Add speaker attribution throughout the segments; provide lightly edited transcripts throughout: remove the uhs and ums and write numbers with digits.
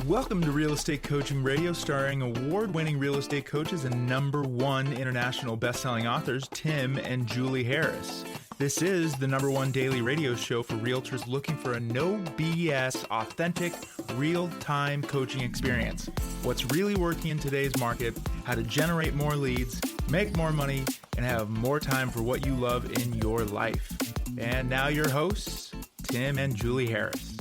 Speaker 1: Welcome to Real Estate Coaching Radio, starring award-winning real estate coaches and #1 international best-selling authors, Tim and Julie Harris. This is the #1 daily radio show for realtors looking for a no BS, authentic, real-time coaching experience. What's really working in today's market, how to generate more leads, make more money, and have more time for what you love in your life. And now your hosts, Tim and Julie Harris.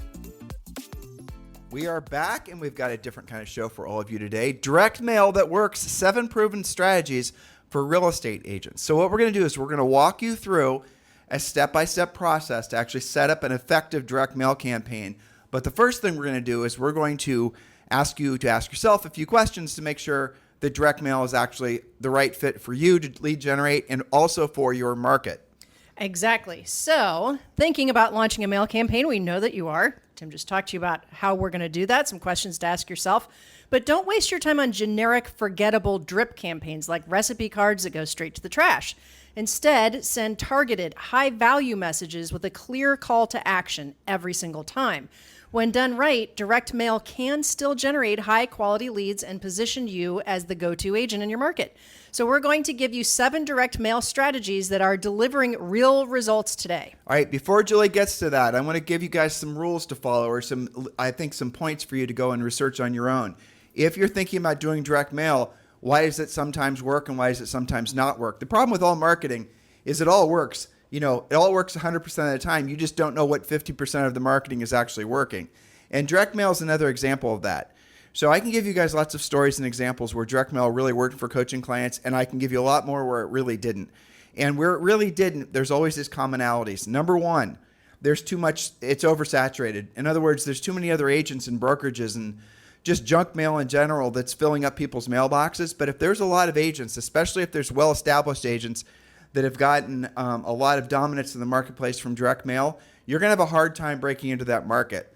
Speaker 2: We are back, and we've got a different kind of show for all of you today. Direct mail that works, 7 proven strategies for real estate agents. So what we're going to do is we're going to walk you through a step-by-step process to actually set up an effective direct mail campaign. But the first thing we're going to do is we're going to ask you to ask yourself a few questions to make sure that direct mail is actually the right fit for you to lead generate and also for your market.
Speaker 3: Exactly. So, thinking about launching a mail campaign, we know that you are. Tim just talked to you about how we're going to do that, some questions to ask yourself. But don't waste your time on generic, forgettable drip campaigns like recipe cards that go straight to the trash. Instead, send targeted, high-value messages with a clear call to action every single time. When done right, direct mail can still generate high-quality leads and position you as the go-to agent in your market. So we're going to give you 7 direct mail strategies that are delivering real results today.
Speaker 2: All right, before Julie gets to that, I want to give you guys some rules to follow or some points for you to go and research on your own. If you're thinking about doing direct mail, why does it sometimes work and why does it sometimes not work? The problem with all marketing is it all works. You know, it all works 100% of the time. You just don't know what 50% of the marketing is actually working. And direct mail is another example of that. So I can give you guys lots of stories and examples where direct mail really worked for coaching clients, and I can give you a lot more where it really didn't. And where it really didn't, there's always these commonalities. Number one, there's too much, it's oversaturated. In other words, there's too many other agents and brokerages and just junk mail in general that's filling up people's mailboxes. But if there's a lot of agents, especially if there's well-established agents that have gotten a lot of dominance in the marketplace from direct mail, you're going to have a hard time breaking into that market.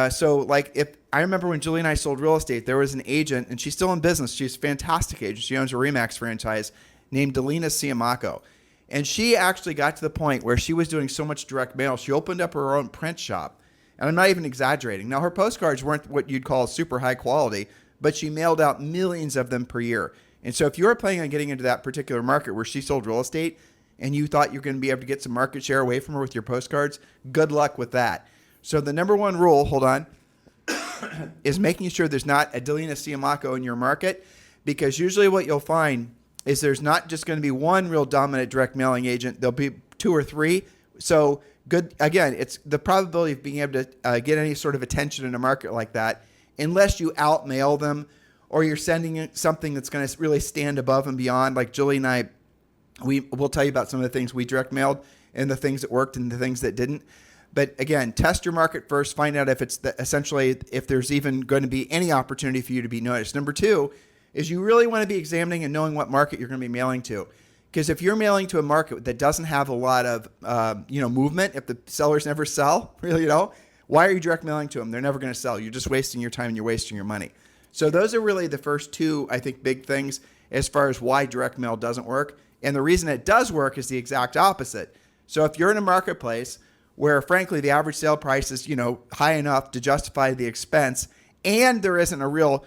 Speaker 2: So like if I remember when Julie and I sold real estate, there was an agent, and she's still in business. She's a fantastic agent. She owns a Remax franchise named Delina Siamaco. And she actually got to the point where she was doing so much direct mail, she opened up her own print shop. And I'm not even exaggerating. Now, her postcards weren't what you'd call super high quality, but she mailed out millions of them per year. And so if you were planning on getting into that particular market where she sold real estate and you thought you're going to be able to get some market share away from her with your postcards, good luck with that. So the #1 rule, hold on, is making sure there's not a Delina Siamaco in your market, because usually what you'll find is there's not just going to be one real dominant direct mailing agent. There'll be 2 or 3. So good. Again, it's the probability of being able to get any sort of attention in a market like that, unless you outmail them or you're sending something that's going to really stand above and beyond. Like Julie and I, we'll tell you about some of the things we direct mailed and the things that worked and the things that didn't. But again, test your market first. Find out if it's essentially if there's even going to be any opportunity for you to be noticed. Number 2 is you really want to be examining and knowing what market you're going to be mailing to. Because if you're mailing to a market that doesn't have a lot of movement, if the sellers never sell, really, why are you direct mailing to them? They're never going to sell. You're just wasting your time and you're wasting your money. So those are really the first 2, I think, big things as far as why direct mail doesn't work. And the reason it does work is the exact opposite. So if you're in a marketplace where, frankly, the average sale price is, high enough to justify the expense, and there isn't a real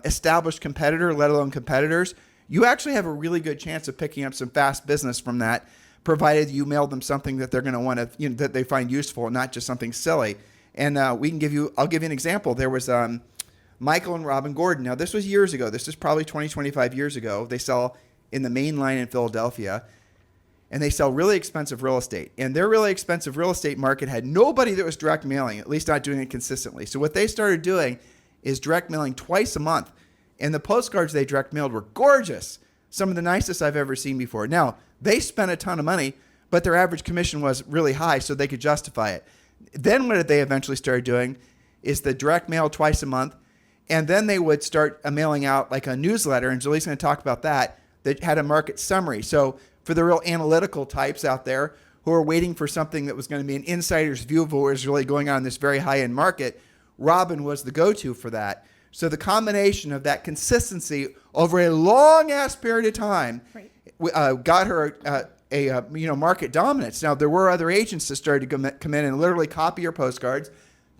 Speaker 2: established competitor, let alone competitors, you actually have a really good chance of picking up some fast business from that, provided you mail them something that they're going to want to, that they find useful, and not just something silly. And I'll give you an example. There was Michael and Robin Gordon. Now, this was years ago. This is probably 20, 25 years ago. They sell in the main line in Philadelphia, and they sell really expensive real estate. And their really expensive real estate market had nobody that was direct mailing, at least not doing it consistently. So what they started doing is direct mailing twice a month. And the postcards they direct mailed were gorgeous. Some of the nicest I've ever seen before. Now, they spent a ton of money, but their average commission was really high, so they could justify it. Then what they eventually started doing is the direct mail twice a month. And then they would start mailing out like a newsletter, and Julie's going to talk about that had a market summary. So for the real analytical types out there who are waiting for something that was going to be an insider's view of what was really going on in this very high-end market, Robin was the go-to for that. So the combination of that consistency over a long-ass period of time got her market dominance. Now, there were other agents that started to come in and literally copy your postcards,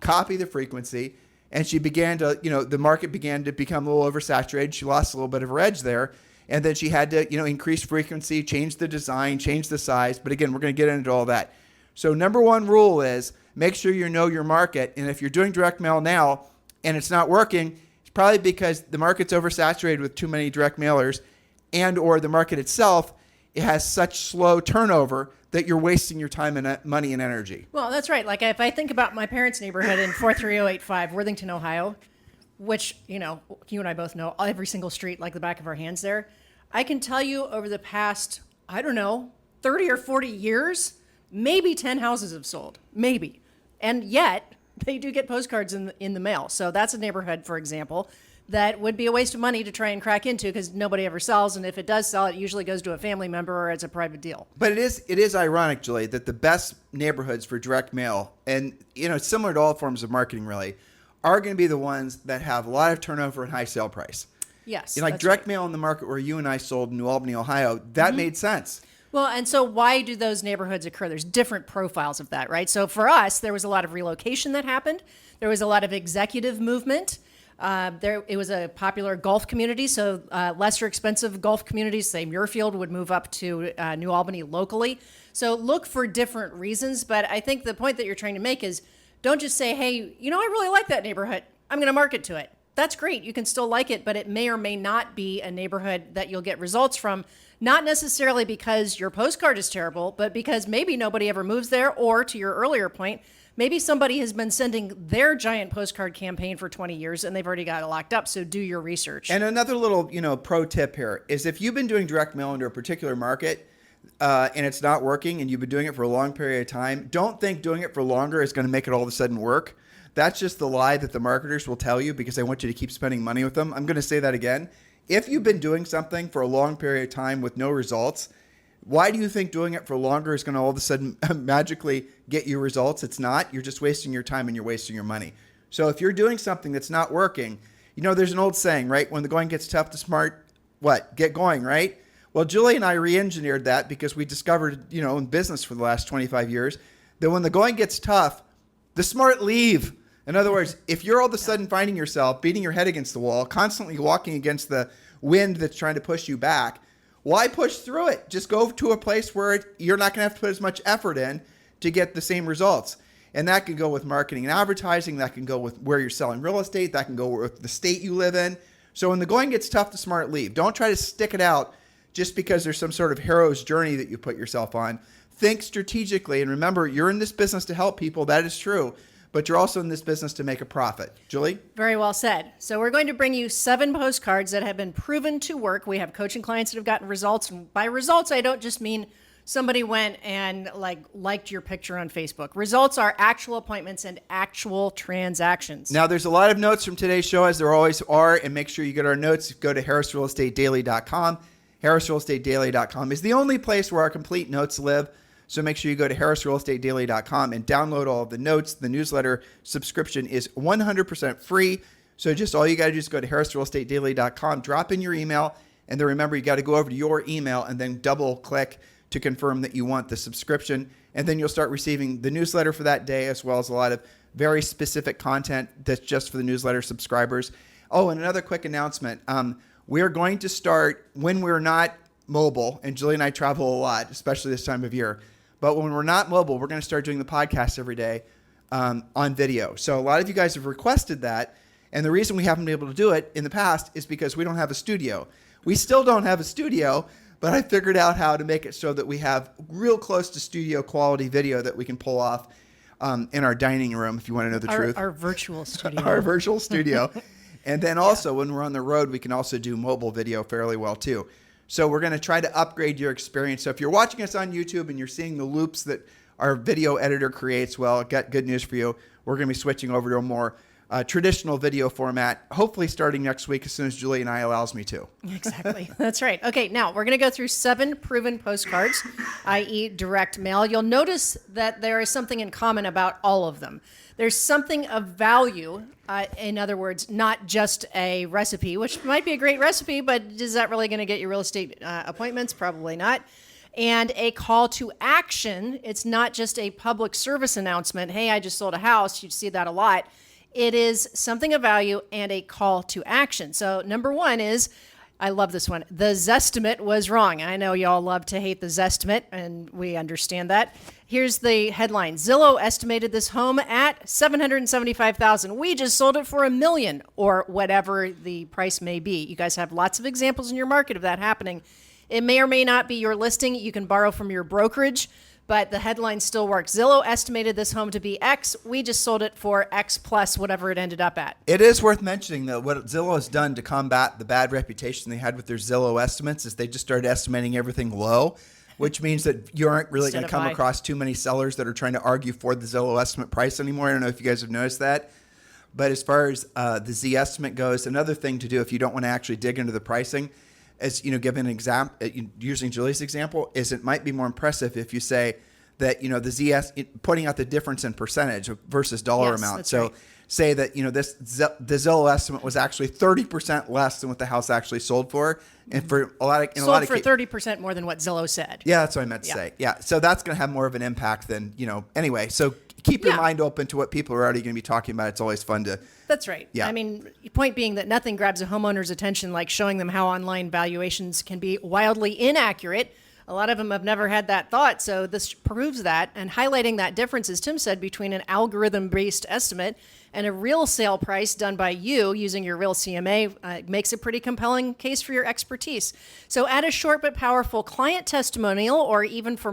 Speaker 2: copy the frequency, and she began to, the market began to become a little oversaturated. She lost a little bit of her edge there. And then she had to, increase frequency, change the design, change the size. But again, we're going to get into all that. So number one rule is make sure you know your market. And if you're doing direct mail now and it's not working, it's probably because the market's oversaturated with too many direct mailers, and or the market itself, it has such slow turnover that you're wasting your time and money and energy.
Speaker 3: Well, that's right. Like if I think about my parents' neighborhood in 43085, Worthington, Ohio, which, you and I both know every single street like the back of our hands there. I can tell you over the past, 30 or 40 years, maybe 10 houses have sold, maybe. And yet they do get postcards in the mail. So that's a neighborhood, for example, that would be a waste of money to try and crack into because nobody ever sells. And if it does sell, it usually goes to a family member or it's a private deal.
Speaker 2: But it is ironic, Julie, that the best neighborhoods for direct mail, and, similar to all forms of marketing really, are going to be the ones that have a lot of turnover and high sale price.
Speaker 3: Yes.
Speaker 2: Like direct mail in the market where you and I sold in New Albany, Ohio, that made sense.
Speaker 3: Well, and so why do those neighborhoods occur? There's different profiles of that, right? So for us, there was a lot of relocation that happened. There was a lot of executive movement. It was a popular golf community, so lesser expensive golf communities, say Muirfield, would move up to New Albany locally. So look for different reasons, but I think the point that you're trying to make is don't just say, hey, I really like that neighborhood. I'm going to market to it. That's great. You can still like it, but it may or may not be a neighborhood that you'll get results from, not necessarily because your postcard is terrible, but because maybe nobody ever moves there, or to your earlier point, maybe somebody has been sending their giant postcard campaign for 20 years and they've already got it locked up. So do your research.
Speaker 2: And another little, pro tip here is if you've been doing direct mail into a particular market and it's not working and you've been doing it for a long period of time, don't think doing it for longer is going to make it all of a sudden work. That's just the lie that the marketers will tell you because they want you to keep spending money with them. I'm going to say that again. If you've been doing something for a long period of time with no results, why do you think doing it for longer is going to all of a sudden magically get you results? It's not. You're just wasting your time and you're wasting your money. So if you're doing something that's not working, there's an old saying, right? When the going gets tough, the smart, get going, right? Well, Julie and I re-engineered that because we discovered, in business for the last 25 years, that when the going gets tough, the smart leave. In other words, if you're all of a sudden finding yourself beating your head against the wall, constantly walking against the wind that's trying to push you back, why push through it? Just go to a place where you're not going to have to put as much effort in to get the same results. And that can go with marketing and advertising. That can go with where you're selling real estate. That can go with the state you live in. So when the going gets tough, the smart leave. Don't try to stick it out just because there's some sort of hero's journey that you put yourself on. Think strategically. And remember, you're in this business to help people. That is true. But you're also in this business to make a profit. Julie?
Speaker 3: Very well said. So we're going to bring you 7 postcards that have been proven to work. We have coaching clients that have gotten results. And by results, I don't just mean somebody went and liked your picture on Facebook. Results are actual appointments and actual transactions.
Speaker 2: Now, there's a lot of notes from today's show, as there always are. And make sure you get our notes. Go to harrisrealestatedaily.com. harrisrealestatedaily.com is the only place where our complete notes live. So make sure you go to harrisrealestatedaily.com and download all of the notes. The newsletter subscription is 100% free. So just all you got to do is go to harrisrealestatedaily.com, drop in your email, and then remember you got to go over to your email and then double click to confirm that you want the subscription. And then you'll start receiving the newsletter for that day, as well as a lot of very specific content that's just for the newsletter subscribers. Oh, and another quick announcement. We're going to start when we're not mobile, and Julie and I travel a lot, especially this time of year. But when we're not mobile, we're going to start doing the podcast every day on video. So a lot of you guys have requested that. And the reason we haven't been able to do it in the past is because we don't have a studio. We still don't have a studio, but I figured out how to make it so that we have real close to studio quality video that we can pull off in our dining room, if you want to know the truth.
Speaker 3: Our virtual studio.
Speaker 2: Our virtual studio. And then also when we're on the road, we can also do mobile video fairly well too. So we're going to try to upgrade your experience. So if you're watching us on YouTube and you're seeing the loops that our video editor creates, well, got good news for you. We're going to be switching over to a more traditional video format, hopefully starting next week as soon as Julie and I allows me to.
Speaker 3: Exactly. That's right. Okay, now we're going to go through 7 proven postcards, i.e. direct mail. You'll notice that there is something in common about all of them. There's something of value, in other words, not just a recipe, which might be a great recipe, but is that really going to get you real estate appointments? Probably not. And a call to action. It's not just a public service announcement. Hey, I just sold a house. You see that a lot. it is something of value and a call to action. So number one is, I love this one. The Zestimate was wrong. I know y'all love to hate the Zestimate, and we understand that. Here's the headline. Zillow estimated this home at $775,000. We just sold it for $1 million, or whatever the price may be. You guys have lots of examples in your market of that happening. It may or may not be your listing. You can borrow from your brokerage, but the headline still works. Zillow estimated this home to be X. We just sold it for X plus whatever it ended up at.
Speaker 2: It is worth mentioning, though, what Zillow has done to combat the bad reputation they had with their Zillow estimates is they just started estimating everything low, which means that you aren't really going to come across too many sellers that are trying to argue for the Zillow estimate price anymore. I don't know if you guys have noticed that. But as far as the Z estimate goes, another thing to do if you don't want to actually dig into the pricing, as give an example, using Julie's example, is it might be more impressive if you say that the ZS putting out the difference in percentage versus dollar amount. So right. Say that the Zillow estimate was actually 30% less than what the house actually sold for, and for a lot of
Speaker 3: sold for 30% more than what Zillow said.
Speaker 2: Yeah, that's what I meant to say. Yeah, so that's going to have more of an impact than anyway. So keep your mind open to what people are already going to be talking about. It's always fun to.
Speaker 3: That's right. Yeah. I mean, point being that nothing grabs a homeowner's attention like showing them how online valuations can be wildly inaccurate. A lot of them have never had that thought, so this proves that. And highlighting that difference, as Tim said, between an algorithm-based estimate and a real sale price done by you using your real CMA makes a pretty compelling case for your expertise. So add a short but powerful client testimonial, or even for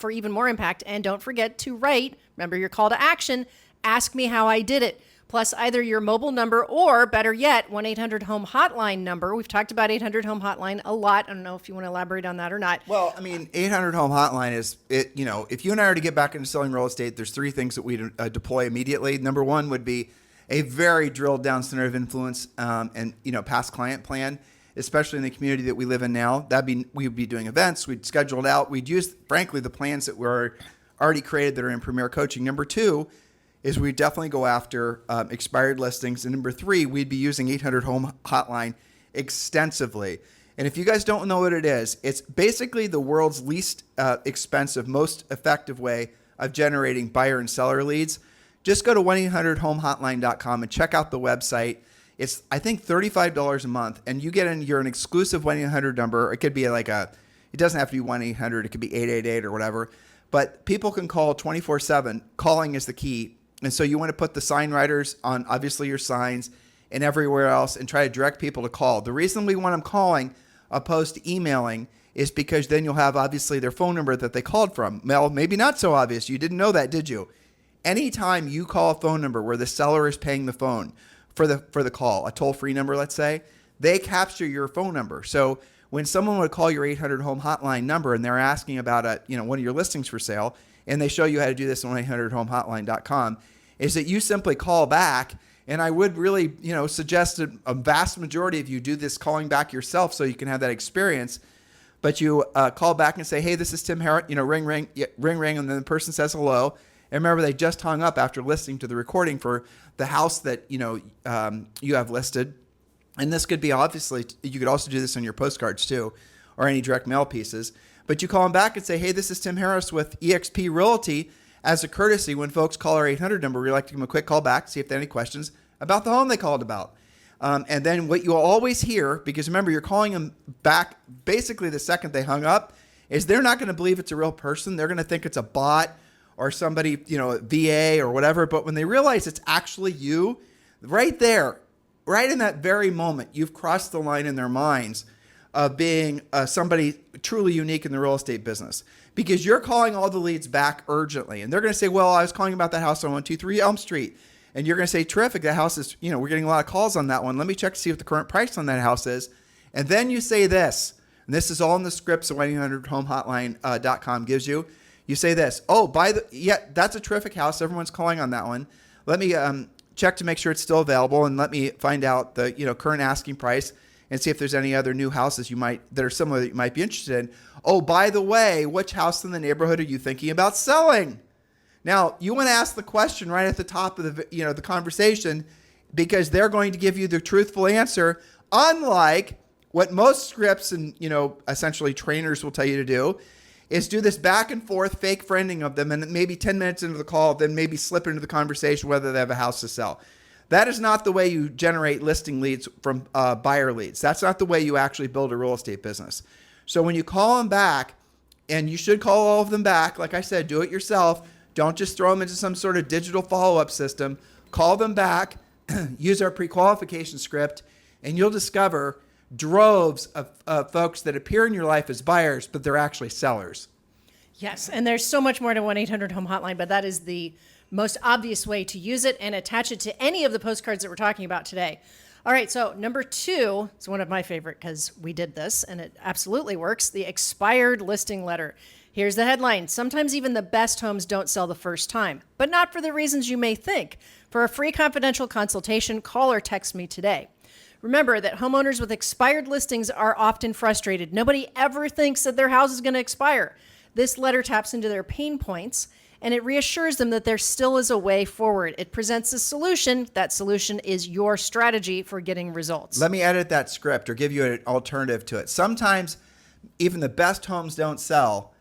Speaker 3: even more impact. And don't forget to write. Remember your call to action. Ask me how I did it. Plus either your mobile number or, better yet, 1-800-HOME hotline number. We've talked about 800-HOME hotline a lot. I don't know if you want to elaborate on that or not.
Speaker 2: Well, I mean, 800-HOME hotline is, if you and I are to get back into selling real estate, there's three things that we deploy immediately. Number one would be a very drilled down center of influence and past client plan, especially in the community that we live in now. We'd be doing events. We'd schedule it out. We'd use, frankly, the plans that were already created that are in Premier Coaching. Number two is we definitely go after expired listings. And number three, we'd be using 800-HOME hotline extensively. And if you guys don't know what it is, it's basically the world's least expensive, most effective way of generating buyer and seller leads. Just go to 1-800-HOMEhotline.com and check out the website. It's, I think, $35 a month, and you get you're an exclusive 1-800 number. It could be it doesn't have to be 1-800. It could be 888 or whatever. But people can call 24/7. Calling is the key. And so you want to put the sign writers on, obviously, your signs and everywhere else, and try to direct people to call. The reason we want them calling opposed to emailing is because then you'll have, obviously, their phone number that they called from. Well, maybe not so obvious. You didn't know that, did you? Anytime you call a phone number where the seller is paying the phone for the call, a toll-free number, let's say, they capture your phone number. So when someone would call your 800-HOME hotline number and they're asking about one of your listings for sale, and they show you how to do this on 1-800-HOMEhotline.com, is that you simply call back. And I would really, suggest a vast majority of you do this calling back yourself so you can have that experience. But you call back and say, hey, this is Tim Harris, ring, ring, ring, ring. And then the person says hello. And remember, they just hung up after listening to the recording for the house that, you have listed. And this could be, obviously, you could also do this on your postcards too, or any direct mail pieces. But you call them back and say, hey, this is Tim Harris with eXp Realty. As a courtesy, when folks call our 800 number, we like to give them a quick call back, see if they have any questions about the home they called about. And then what you'll always hear, because remember, you're calling them back basically the second they hung up, is they're not going to believe it's a real person. They're going to think it's a bot or somebody, VA or whatever. But when they realize it's actually you, right there, right in that very moment, you've crossed the line in their minds of being somebody truly unique in the real estate business, because you're calling all the leads back urgently. And they're going to say, well, I was calling about that house on 123 Elm Street. And you're going to say, terrific, that house is, we're getting a lot of calls on that one. Let me check to see what the current price on that house is. And then you say this, and this is all in the scripts that 1-800-HOMEhotline.com gives you. You say this, that's a terrific house. Everyone's calling on that one. Let me check to make sure it's still available, and let me find out the current asking price and see if there's any other new houses that are similar that you might be interested in. Oh, by the way, which house in the neighborhood are you thinking about selling? Now, you want to ask the question right at the top of the conversation, because they're going to give you the truthful answer, unlike what most scripts and essentially trainers will tell you to do, is do this back and forth fake friending of them, and maybe 10 minutes into the call, then maybe slip into the conversation whether they have a house to sell. That is not the way you generate listing leads from buyer leads. That's not the way you actually build a real estate business. So when you call them back, and you should call all of them back, like I said, do it yourself. Don't just throw them into some sort of digital follow-up system. Call them back, use our pre-qualification script, and you'll discover droves of folks that appear in your life as buyers, but they're actually sellers.
Speaker 3: Yes, and there's so much more to 1-800-HOME hotline, but that is the most obvious way to use it and attach it to any of the postcards that we're talking about today. All right, so number 2 is one of my favorite because we did this and it absolutely works, the expired listing letter. Here's the headline. Sometimes even the best homes don't sell the first time, but not for the reasons you may think. For a free confidential consultation, call or text me today. Remember that homeowners with expired listings are often frustrated. Nobody ever thinks that their house is going to expire. This letter taps into their pain points and it reassures them that there still is a way forward. It presents a solution. That solution is your strategy for getting results.
Speaker 2: Let me edit that script or give you an alternative to it. Sometimes even the best homes don't sell,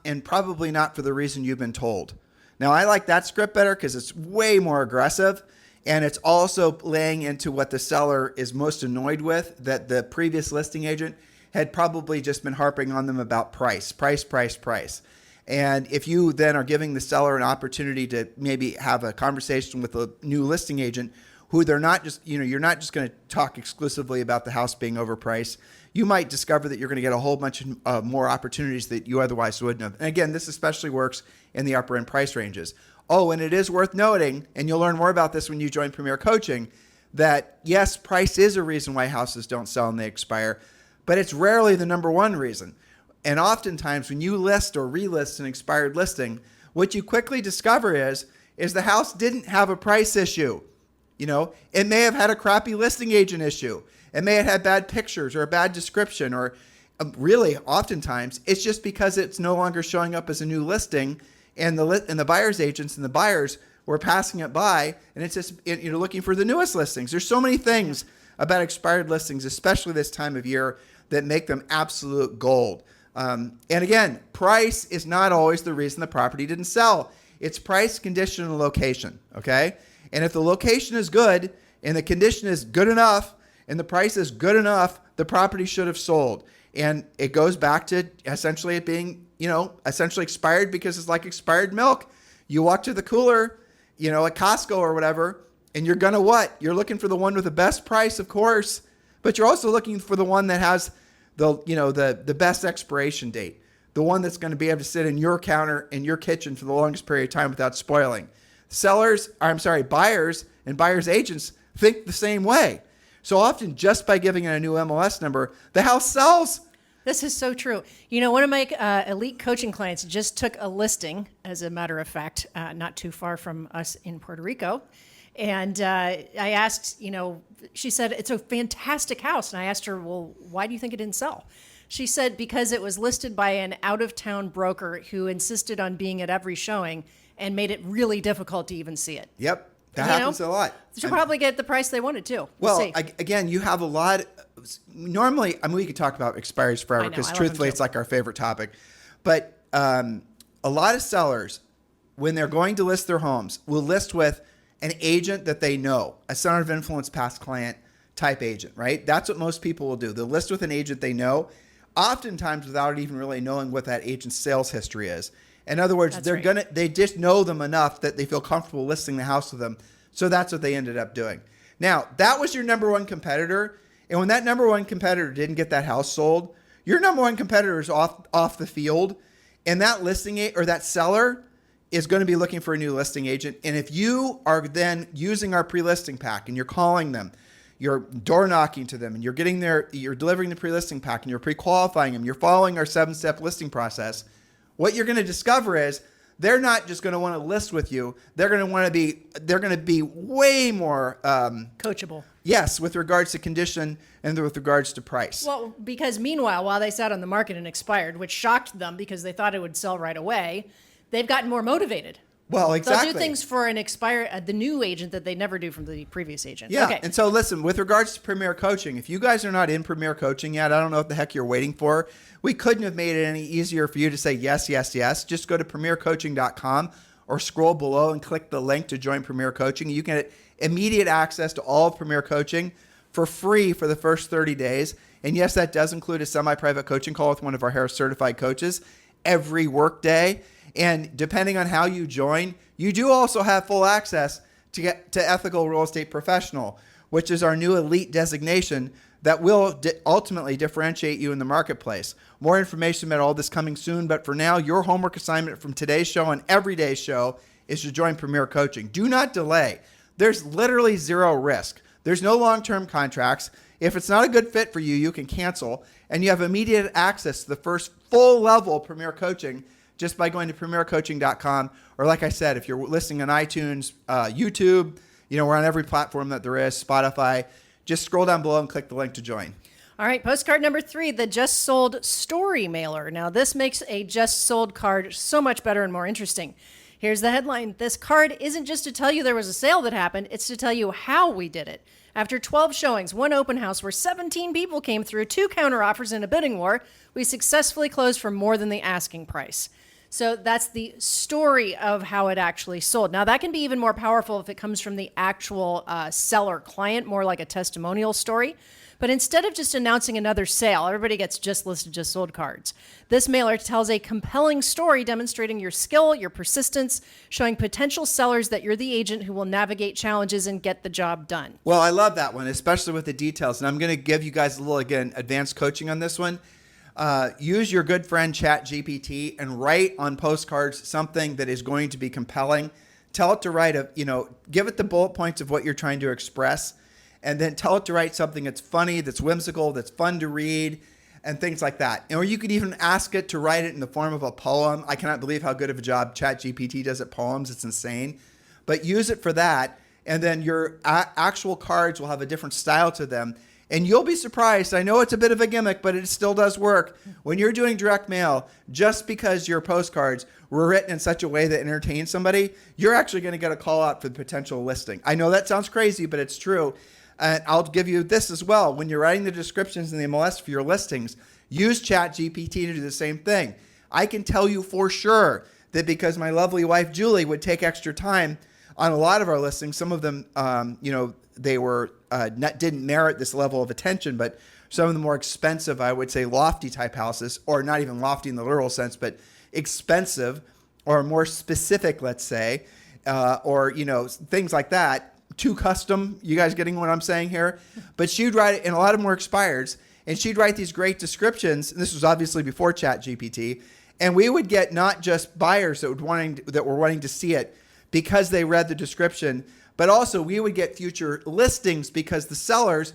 Speaker 2: and probably not for the reason you've been told. Now, I like that script better because it's way more aggressive, and it's also laying into what the seller is most annoyed with, that the previous listing agent had probably just been harping on them about price. And if you then are giving the seller an opportunity to maybe have a conversation with a new listing agent who they're not just, you're not just going to talk exclusively about the house being overpriced. You might discover that you're going to get a whole bunch of more opportunities that you otherwise wouldn't have. And again, this especially works in the upper end price ranges. Oh, and it is worth noting, and you'll learn more about this when you join Premier Coaching, that yes, price is a reason why houses don't sell and they expire, but it's rarely the number one reason. And oftentimes when you list or relist an expired listing, what you quickly discover is the house didn't have a price issue. It may have had a crappy listing agent issue. It may have had bad pictures or a bad description, or really oftentimes it's just because it's no longer showing up as a new listing, and the buyer's agents and the buyers were passing it by, and it's just looking for the newest listings. There's so many things about expired listings, especially this time of year, that make them absolute gold. And again, price is not always the reason the property didn't sell. It's price, condition, and location, okay? And if the location is good and the condition is good enough and the price is good enough, the property should have sold. And it goes back to essentially it being, essentially expired because it's like expired milk. You walk to the cooler, at Costco or whatever, and you're going to what? You're looking for the one with the best price, of course, but you're also looking for the one that has the best expiration date, the one that's going to be able to sit in your counter in your kitchen for the longest period of time without spoiling. Buyers and buyers agents think the same way. So often just by giving it a new MLS number, the house sells.
Speaker 3: This is so true. One of my elite coaching clients just took a listing, as a matter of fact, not too far from us in Puerto Rico. And I asked, she said, it's a fantastic house. And I asked her, well, why do you think it didn't sell? She said, because it was listed by an out-of-town broker who insisted on being at every showing and made it really difficult to even see it.
Speaker 2: Yep. That happens a lot.
Speaker 3: She'll probably get the price they wanted too.
Speaker 2: Again, you have a lot. Normally, we could talk about expires forever because truthfully, it's like our favorite topic. But a lot of sellers, when they're going to list their homes, will list with an agent that they know, a center of influence past client type agent, right? That's what most people will do. They'll list with an agent they know, oftentimes without even really knowing what that agent's sales history is. In other words, they just know them enough that they feel comfortable listing the house with them. So that's what they ended up doing. Now, that was your number one competitor. And when that number one competitor didn't get that house sold, your number one competitor is off the field. And that listing or that seller is going to be looking for a new listing agent. And if you are then using our pre-listing pack and you're calling them, you're door knocking to them, and you're delivering the pre-listing pack, and you're pre-qualifying them, you're following our 7-step listing process, what you're going to discover is they're not just going to want to list with you. They're going to be way more
Speaker 3: coachable.
Speaker 2: Yes, with regards to condition and with regards to price.
Speaker 3: Well, because meanwhile, while they sat on the market and expired, which shocked them because they thought it would sell right away, they've gotten more motivated.
Speaker 2: Well, exactly.
Speaker 3: They'll do things for the new agent that they never do from the previous agent.
Speaker 2: Yeah.
Speaker 3: Okay.
Speaker 2: And so listen, with regards to Premier Coaching, if you guys are not in Premier Coaching yet, I don't know what the heck you're waiting for. We couldn't have made it any easier for you to say yes, yes, yes. Just go to premiercoaching.com or scroll below and click the link to join Premier Coaching. You can get immediate access to all of Premier Coaching for free for the first 30 days. And yes, that does include a semi-private coaching call with one of our Harris certified coaches every workday. And depending on how you join, you do also have full access to get to Ethical Real Estate Professional, which is our new elite designation that will ultimately differentiate you in the marketplace. More information about all this coming soon, but for now, your homework assignment from today's show and every day's show is to join Premier Coaching. Do not delay. There's literally zero risk. There's no long-term contracts. If it's not a good fit for you, you can cancel, and you have immediate access to the first full level Premier Coaching just by going to premiercoaching.com, or like I said, if you're listening on iTunes, YouTube, we're on every platform that there is, Spotify. Just scroll down below and click the link to join.
Speaker 3: All right, postcard number 3, the Just Sold Story Mailer. Now, this makes a Just Sold card so much better and more interesting. Here's the headline. This card isn't just to tell you there was a sale that happened, it's to tell you how we did it. After 12 showings, 1 open house where 17 people came through, 2 counteroffers in a bidding war, we successfully closed for more than the asking price. So that's the story of how it actually sold. Now, that can be even more powerful if it comes from the actual seller client, more like a testimonial story. But instead of just announcing another sale, everybody gets just listed, just sold cards. This mailer tells a compelling story demonstrating your skill, your persistence, showing potential sellers that you're the agent who will navigate challenges and get the job done.
Speaker 2: Well, I love that one, especially with the details. And I'm going to give you guys a little, again, advanced coaching on this one. Use your good friend ChatGPT and write on postcards something that is going to be compelling. Tell it to write give it the bullet points of what you're trying to express, and then tell it to write something that's funny, that's whimsical, that's fun to read, and things like that. Or you could even ask it to write it in the form of a poem. I cannot believe how good of a job ChatGPT does at poems. It's insane. But use it for that, and then your actual cards will have a different style to them. And you'll be surprised. I know it's a bit of a gimmick, but it still does work. When you're doing direct mail, just because your postcards were written in such a way that entertains somebody, you're actually going to get a call out for the potential listing. I know that sounds crazy, but it's true. And I'll give you this as well. When you're writing the descriptions in the MLS for your listings, use ChatGPT to do the same thing. I can tell you for sure that because my lovely wife, Julie, would take extra time on a lot of our listings, some of them, they were didn't merit this level of attention, but some of the more expensive, I would say lofty type houses, or not even lofty in the literal sense, but expensive or more specific, let's say, or things like that. Too custom. You guys getting what I'm saying here? But she'd write it, and a lot of them were expireds, and she'd write these great descriptions. And this was obviously before ChatGPT, and we would get not just buyers that were wanting to see it because they read the description, but also we would get future listings because the sellers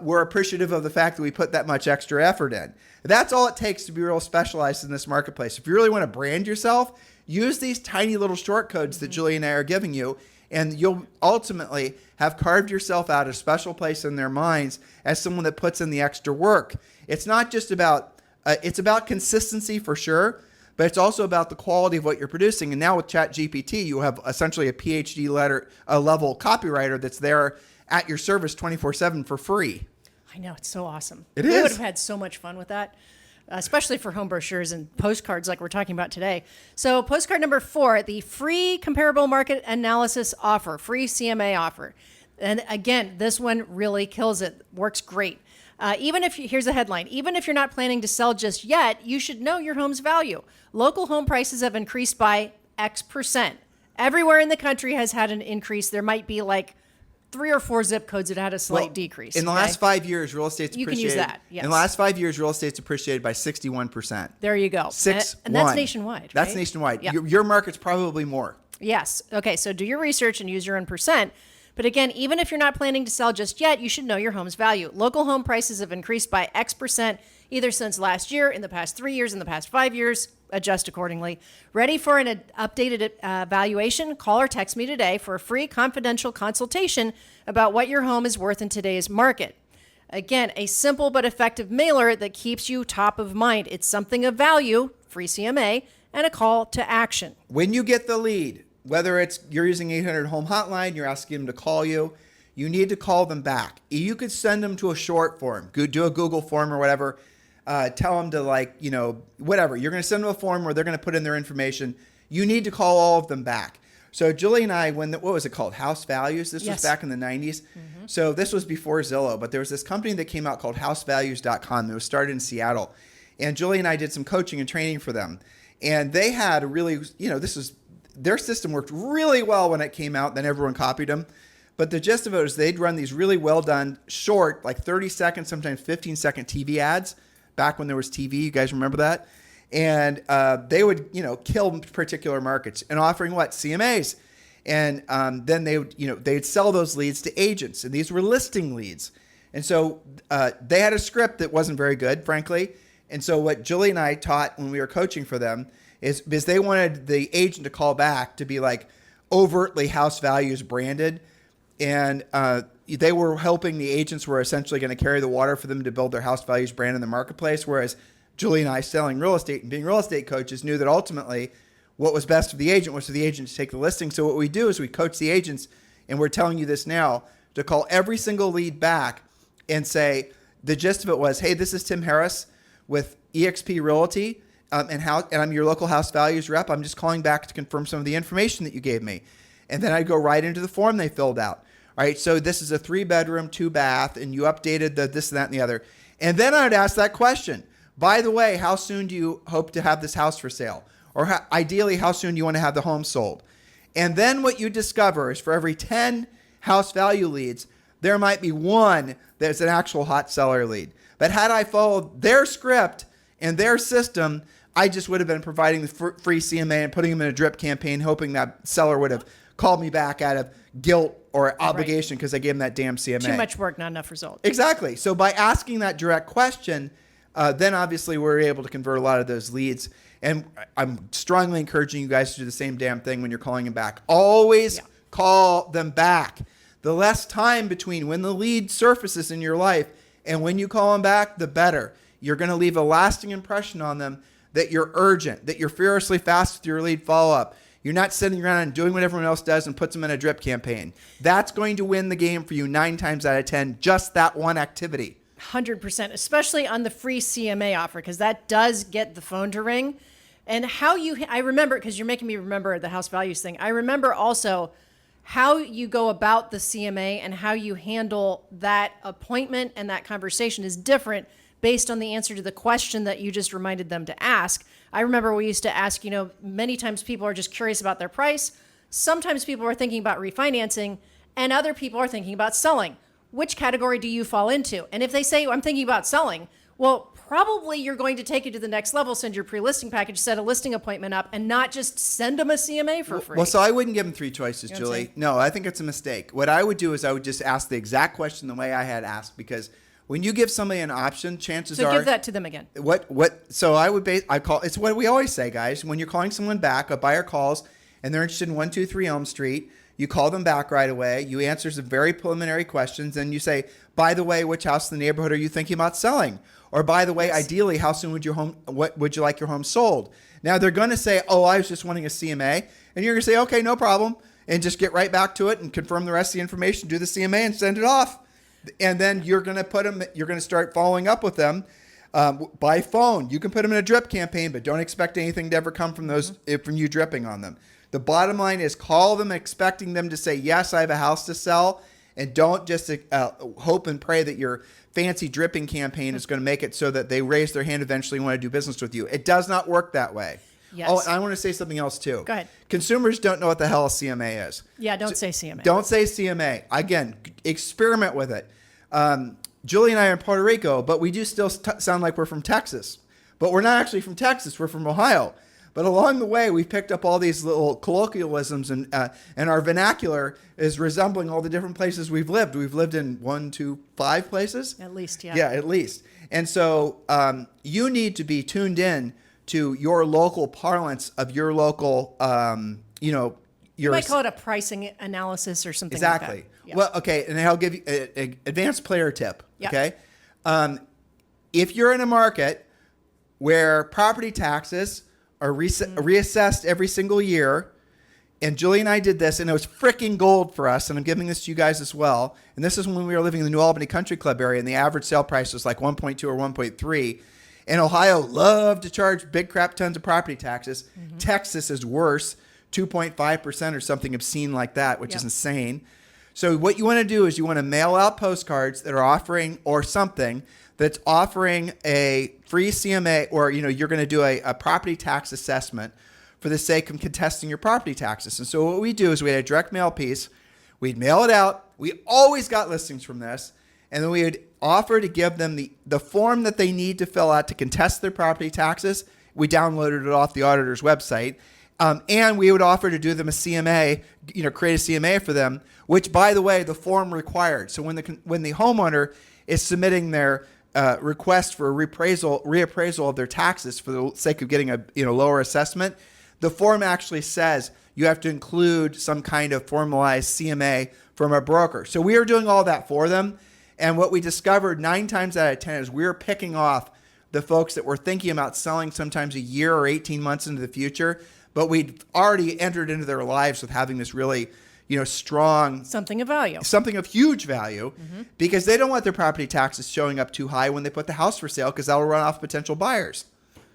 Speaker 2: were appreciative of the fact that we put that much extra effort in. That's all it takes to be real specialized in this marketplace. If you really want to brand yourself, use these tiny little short codes that Julie and I are giving you, and you'll ultimately have carved yourself out a special place in their minds as someone that puts in the extra work. It's not just about, it's about consistency for sure, but it's also about the quality of what you're producing. And now with ChatGPT, you have essentially a PhD level copywriter that's there at your service 24/7 for free.
Speaker 3: I know, it's so awesome.
Speaker 2: It
Speaker 3: We
Speaker 2: is.
Speaker 3: would have had so much fun with that, especially for home brochures and postcards like we're talking about today. So postcard number 4, the free comparable market analysis offer, free CMA offer. And again, this one really kills it, works great. Here's the headline, even if you're not planning to sell just yet, you should know your home's value. Local home prices have increased by X%. Everywhere in the country has had an increase. There might be like 3 or 4 zip codes that had a slight decrease.
Speaker 2: In the last 5 years, real estate's appreciated.
Speaker 3: You can use that, yes.
Speaker 2: In the last 5 years, real estate's appreciated by 61%.
Speaker 3: There you go.
Speaker 2: 6-1.
Speaker 3: And that's nationwide, right?
Speaker 2: That's nationwide.
Speaker 3: Yeah.
Speaker 2: Your market's probably more.
Speaker 3: Yes. Okay, so do your research and use your own percent. But again, even if you're not planning to sell just yet, you should know your home's value. Local home prices have increased by X% either since last year, in the past 3 years, in the past 5 years. Adjust accordingly. Ready for an updated valuation? Call or text me today for a free confidential consultation about what your home is worth in today's market. Again, a simple but effective mailer that keeps you top of mind. It's something of value, free CMA, and a call to action.
Speaker 2: When you get the lead, whether it's you're using 800 home hotline, you're asking them to call you, you need to call them back. You could send them to a short form, do a Google form or whatever. Tell them to whatever. You're going to send them a form where they're going to put in their information. you need to call all of them back. So Julie and I, what was it called? House Values. This was back in the 90s. Mm-hmm. So this was before Zillow, but there was this company that came out called housevalues.com. It was started in Seattle. And Julie and I did some coaching and training for them. And they had a really, their system worked really well when it came out. Then everyone copied them. But the gist of it was they'd run these really well done, short, like 30-second, sometimes 15-second TV ads back when there was TV. You guys remember that? And they would, kill particular markets and offering what? CMAs. And then they would, they'd sell those leads to agents. And these were listing leads. And so they had a script that wasn't very good, frankly. And so what Julie and I taught when we were coaching for them is because they wanted the agent to call back to be like overtly House Values branded. And they were hoping the agents were essentially going to carry the water for them to build their House Values brand in the marketplace. Whereas Julie and I, selling real estate and being real estate coaches, knew that ultimately what was best for the agent was for the agent to take the listing. So what we do is we coach the agents, and we're telling you this now, to call every single lead back and say, the gist of it was, hey, this is Tim Harris with eXp Realty, and I'm your local House Values rep. I'm just calling back to confirm some of the information that you gave me. And then I'd go right into the form they filled out. All right, so this is a 3-bedroom, 2-bath, and you updated the this, that, and the other. And then I'd ask that question. By the way, how soon do you hope to have this house for sale? Or ideally, how soon do you want to have the home sold? And then what you discover is for every 10 house value leads, there might be one that's an actual hot seller lead. But had I followed their script and their system, I just would have been providing the free CMA and putting them in a drip campaign, hoping that seller would have called me back out of guilt or obligation because I gave them that damn CMA.
Speaker 3: Too much work, not enough results.
Speaker 2: Exactly. So by asking that direct question, then obviously we're able to convert a lot of those leads. And I'm strongly encouraging you guys to do the same damn thing when you're calling them back. Always call them back. The less time between when the lead surfaces in your life and when you call them back, the better. You're going to leave a lasting impression on them that you're urgent, that you're furiously fast with your lead follow-up. You're not sitting around and doing what everyone else does and puts them in a drip campaign. That's going to win the game for you 9 times out of 10, just that one activity.
Speaker 3: 100%, especially on the free CMA offer, because that does get the phone to ring. And I remember, because you're making me remember the house values thing. I remember also how you go about the CMA and how you handle that appointment and that conversation is different based on the answer to the question that you just reminded them to ask. I remember we used to ask, many times people are just curious about their price. Sometimes people are thinking about refinancing and other people are thinking about selling. Which category do you fall into? And if they say, I'm thinking about selling, well, probably you're going to take it to the next level, send your pre-listing package, set a listing appointment up, and not just send them a CMA for free.
Speaker 2: Well, so I wouldn't give them 3 choices, Julie. No, I think it's a mistake. What I would do is I would just ask the exact question the way I had asked, because when you give somebody an option, chances are...
Speaker 3: So give that to them again.
Speaker 2: So it's what we always say, guys. When you're calling someone back, a buyer calls, and they're interested in 123 Elm Street, you call them back right away. You answer some very preliminary questions, and you say, by the way, which house in the neighborhood are you thinking about selling? Or by the way, ideally, how soon would would you like your home sold? Now they're going to say, oh, I was just wanting a CMA. And you're going to say, okay, no problem. And just get right back to it and confirm the rest of the information, do the CMA and send it off. And then you're going to start following up with them by phone. You can put them in a drip campaign, but don't expect anything to ever come from from you dripping on them. The bottom line is call them expecting them to say, yes, I have a house to sell. And don't just hope and pray that your fancy dripping campaign is going to make it so that they raise their hand eventually and want to do business with you. It does not work that way.
Speaker 3: Yes.
Speaker 2: Oh, and I want to say something else too.
Speaker 3: Go ahead.
Speaker 2: Consumers don't know what the hell a CMA is.
Speaker 3: Yeah, don't say CMA.
Speaker 2: Don't say CMA. Again, experiment with it. Julie and I are in Puerto Rico, but we do still sound like we're from Texas. But we're not actually from Texas. We're from Ohio. But along the way, we've picked up all these little colloquialisms, and our vernacular is resembling all the different places we've lived. We've lived in 1, 2, 5 places.
Speaker 3: At least, yeah.
Speaker 2: Yeah, at least. And so you need to be tuned in to your local parlance of your local,
Speaker 3: You might call it a pricing analysis or something
Speaker 2: exactly.
Speaker 3: like that. Yeah.
Speaker 2: Well, okay, and I'll give you an advanced player tip,
Speaker 3: Yep.
Speaker 2: okay? If you're in a market where property taxes are reassessed every single year, and Julie and I did this, and it was freaking gold for us, and I'm giving this to you guys as well, and this is when we were living in the New Albany Country Club area, and the average sale price was like 1.2 or 1.3, And Ohio loved to charge big crap tons of property taxes. Texas is worse, 2.5% or something obscene like that, which is insane. So what you want to do is you want to mail out postcards that are offering, or something that's offering a free CMA, or you're going to do a property tax assessment for the sake of contesting your property taxes. And so what we do is we had a direct mail piece. We'd mail it out. We always got listings from this. And then we would offer to give them the form that they need to fill out to contest their property taxes. We downloaded it off the auditor's website. And we would offer to do them a CMA, create a CMA for them, which, by the way, the form required. So when the homeowner is submitting their request for a reappraisal of their taxes for the sake of getting a lower assessment, the form actually says you have to include some kind of formalized CMA from a broker. So we are doing all that for them. And what we discovered 9 times out of 10 is we were picking off the folks that were thinking about selling sometimes a year or 18 months into the future, but we'd already entered into their lives with having this really, strong...
Speaker 3: Something of value.
Speaker 2: Something of huge value, because they don't want their property taxes showing up too high when they put the house for sale, because that will run off potential buyers.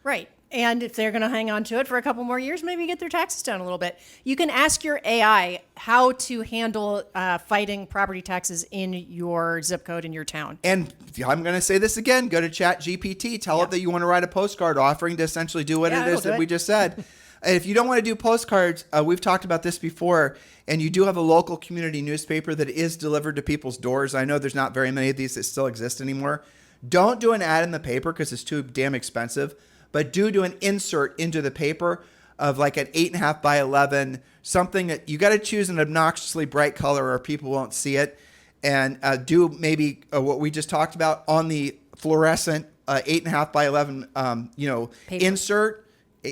Speaker 3: Right. And if they're going to hang on to it for a couple more years, maybe get their taxes down a little bit. You can ask your AI how to handle fighting property taxes in your zip code in your town.
Speaker 2: And I'm going to say this again. Go to ChatGPT. Tell it that you want to write a postcard offering to essentially do what it is that we just said. And if you don't want to do postcards, we've talked about this before, and you do have a local community newspaper that is delivered to people's doors. I know there's not very many of these that still exist anymore. Don't do an ad in the paper because it's too damn expensive, but do an insert into the paper of like an 8.5 by 11, something that you got to choose an obnoxiously bright color or people won't see it, and do maybe what we just talked about on the fluorescent 8.5 by 11,
Speaker 3: Paper.
Speaker 2: insert.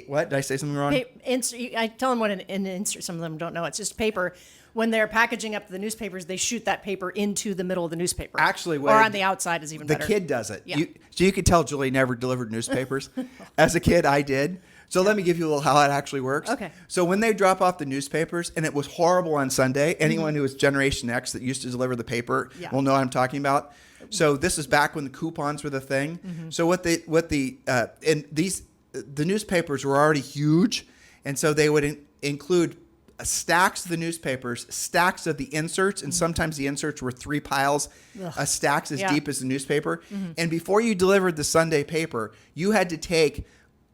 Speaker 2: What? Did I say something wrong?
Speaker 3: I tell them what an insert. Some of them don't know. It's just paper. When they're packaging up the newspapers, they shoot that paper into the middle of the newspaper.
Speaker 2: Actually,
Speaker 3: or on the outside is even better.
Speaker 2: The kid does it.
Speaker 3: Yeah.
Speaker 2: So you could tell Julie never delivered newspapers. As a kid, I did. So let me give you a little how it actually works.
Speaker 3: Okay.
Speaker 2: So when they drop off the newspapers, and it was horrible on Sunday, anyone who was Generation X that used to deliver the paper will know what I'm talking about. So this is back when the coupons were the thing. So the newspapers were already huge, and so they would include stacks of the newspapers, stacks of the inserts, and sometimes the inserts were 3 piles, stacks as deep as the newspaper. And before you delivered the Sunday paper, you had to take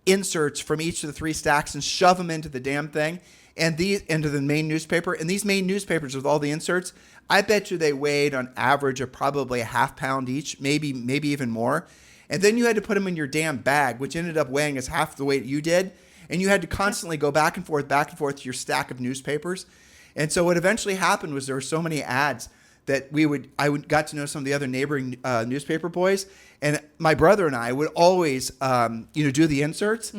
Speaker 2: inserts from each of the 3 stacks and shove them into the damn thing, and these into the main newspaper. And these main newspapers with all the inserts, I bet you they weighed on average of probably a half pound each, maybe even more. And then you had to put them in your damn bag, which ended up weighing as half the weight you did. And you had to constantly go back and forth to your stack of newspapers. And so what eventually happened was there were so many ads that I got to know some of the other neighboring newspaper boys. And my brother and I would always, do the inserts.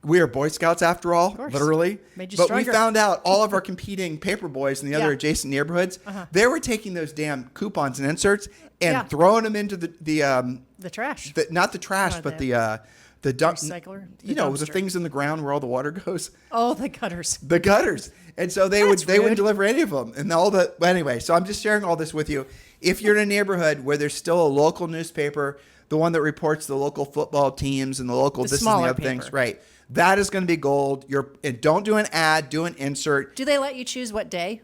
Speaker 2: We are Boy Scouts after all, literally.
Speaker 3: Made you
Speaker 2: but
Speaker 3: stronger.
Speaker 2: we found out all of our competing paper boys in the other adjacent neighborhoods, they were taking those damn coupons and inserts and throwing them into
Speaker 3: the trash.
Speaker 2: Not the trash, but the dump,
Speaker 3: recycler,
Speaker 2: the things in the ground where all the water goes.
Speaker 3: Oh, the gutters.
Speaker 2: The gutters. And so they wouldn't deliver any of them. And anyway, so I'm just sharing all this with you. If you're in a neighborhood where there's still a local newspaper, the one that reports the local football teams and the local this and the other things, right? That is going to be gold. And don't do an ad, do an insert.
Speaker 3: Do they let you choose what day?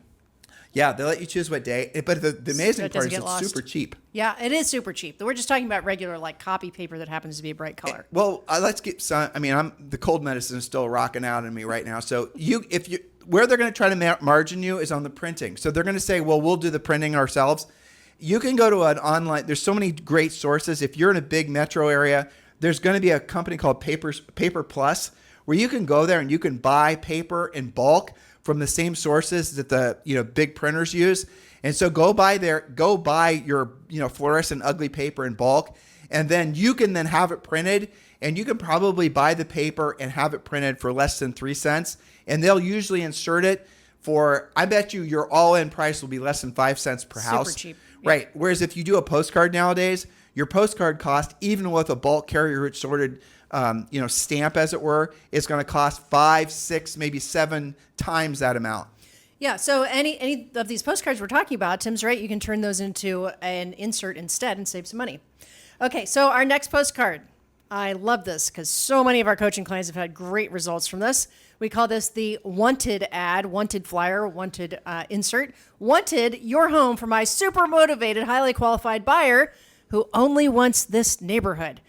Speaker 2: Yeah, they let you choose what day. But the amazing part is it's super cheap.
Speaker 3: Yeah, it is super cheap. We're just talking about regular copy paper that happens to be a bright color.
Speaker 2: Well, let's get some. I mean, the cold medicine is still rocking out in me right now. So where they're going to try to margin you is on the printing. So they're going to say, well, we'll do the printing ourselves. You can go to an online. There's so many great sources. If you're in a big metro area, there's going to be a company called Paper Plus, where you can go there and you can buy paper in bulk from the same sources that the big printers use. And so go buy your fluorescent ugly paper in bulk, and then you can then have it printed, and you can probably buy the paper and have it printed for less than 3 cents, and they'll usually insert it for, I bet you your all-in price will be less than 5 cents per house.
Speaker 3: Super cheap.
Speaker 2: Right. Whereas if you do a postcard nowadays, your postcard cost, even with a bulk carrier sorted stamp, as it were, is going to cost 5, 6, maybe 7 times that amount.
Speaker 3: Yeah, so any of these postcards we're talking about, Tim's right, you can turn those into an insert instead and save some money. Okay, so our next postcard. I love this because so many of our coaching clients have had great results from this. We call this the wanted ad, wanted flyer, wanted insert. Wanted your home for my super motivated, highly qualified buyer who only wants this neighborhood.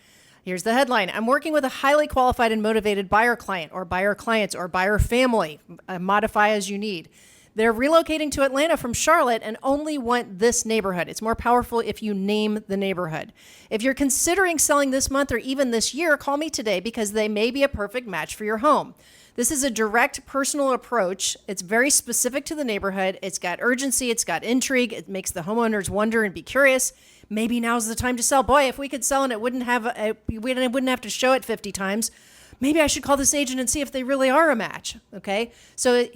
Speaker 3: Here's the headline. I'm working with a highly qualified and motivated buyer client or buyer clients or buyer family. Modify as you need. They're relocating to Atlanta from Charlotte and only want this neighborhood. It's more powerful if you name the neighborhood. If you're considering selling this month or even this year, call me today because they may be a perfect match for your home. This is a direct personal approach. It's very specific to the neighborhood. It's got urgency. It's got intrigue. It makes the homeowners wonder and be curious. Maybe now's the time to sell. Boy, if we could sell and it wouldn't have to show it 50 times. Maybe I should call this agent and see if they really are a match. Okay. So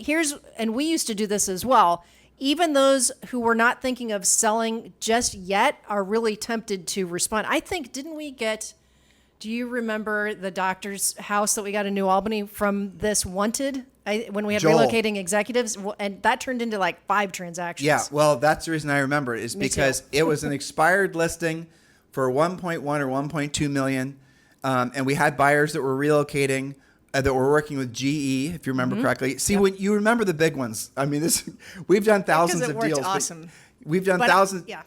Speaker 3: and we used to do this as well. Even those who were not thinking of selling just yet are really tempted to respond. I think, do you remember the doctor's house that we got in New Albany from this wanted? When we had
Speaker 2: Joel.
Speaker 3: relocating executives, and that turned into like 5 transactions.
Speaker 2: Yeah, well, that's the reason I remember it is
Speaker 3: Me
Speaker 2: because
Speaker 3: too.
Speaker 2: it was an expired listing for 1.1 or 1.2 million, and we had buyers that were relocating that were working with GE, if you remember correctly. See, when you remember the big ones, I mean, we've done thousands
Speaker 3: Because it
Speaker 2: of
Speaker 3: worked
Speaker 2: deals.
Speaker 3: awesome.
Speaker 2: We've done
Speaker 3: But,
Speaker 2: thousands.
Speaker 3: yeah.